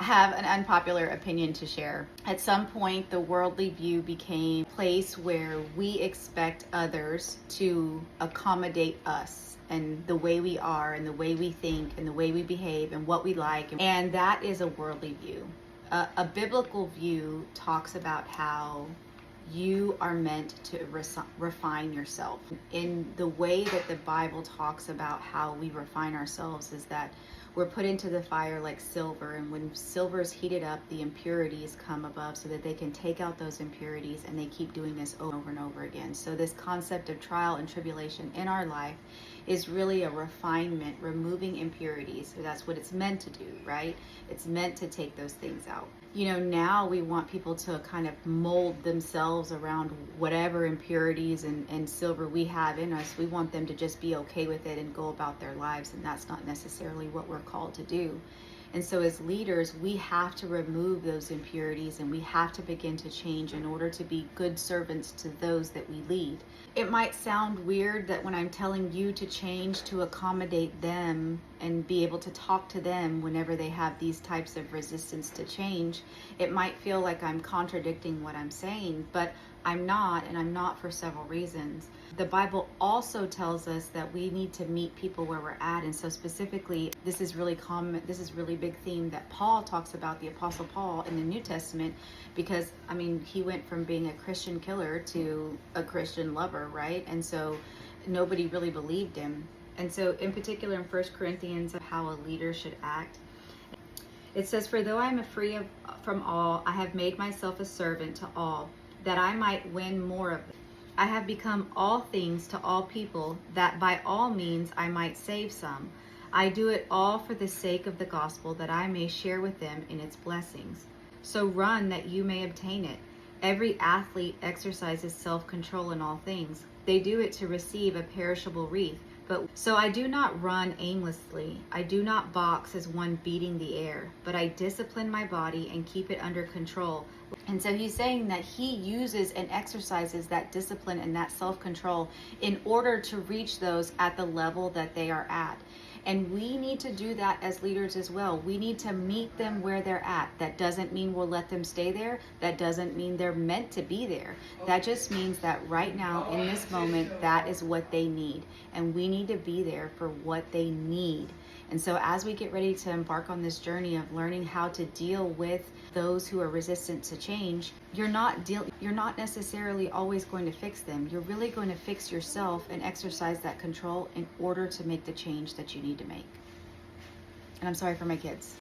have an unpopular opinion to share. At some point, the worldly view became a place where we expect others to accommodate us and the way we are and the way we think and the way we behave and what we like. And that is a worldly view. A biblical view talks about how you are meant to refine yourself. In the way that the Bible talks about how we refine ourselves is that we're put into the fire like silver, and when silver is heated up, the impurities come above so that they can take out those impurities, and they keep doing this over and over again. So this concept of trial and tribulation in our life is really a refinement, removing impurities. So that's what it's meant to do, right? It's meant to take those things out. You know, now we want people to kind of mold themselves around whatever impurities and silver we have in us. We want them to just be okay with it and go about their lives, and that's not necessarily what we're called to do. And so as leaders, we have to remove those impurities, and we have to begin to change in order to be good servants to those that we lead. It might sound weird that when I'm telling you to change to accommodate them and be able to talk to them whenever they have these types of resistance to change, it might feel like I'm contradicting what I'm saying, but I'm not, and I'm not for several reasons. The Bible also tells us that we need to meet people where we're at, and so specifically, this is really common. This is really big theme that Paul talks about, the Apostle Paul in the New Testament, because I mean, he went from being a Christian killer to a Christian lover, right? And so nobody really believed him. And so in particular in 1 Corinthians, of how a leader should act, it says, "For though I am free from all, I have made myself a servant to all, that I might win more of them. I have become all things to all people, that by all means I might save some. I do it all for the sake of the gospel, that I may share with them in its blessings. So run that you may obtain it. Every athlete exercises self-control in all things. They do it to receive a perishable wreath. So I do not run aimlessly. I do not box as one beating the air, but I discipline my body and keep it under control." And so he's saying that he uses and exercises that discipline and that self-control in order to reach those at the level that they are at. And we need to do that as leaders as well. We need to meet them where they're at. That doesn't mean we'll let them stay there. That doesn't mean they're meant to be there. That just means that right now, in this moment, that is what they need. And we need to be there for what they need. And so as we get ready to embark on this journey of learning how to deal with those who are resistant to change, you're not necessarily always going to fix them. You're really going to fix yourself and exercise that control in order to make the change that you need to make. And I'm sorry for my kids.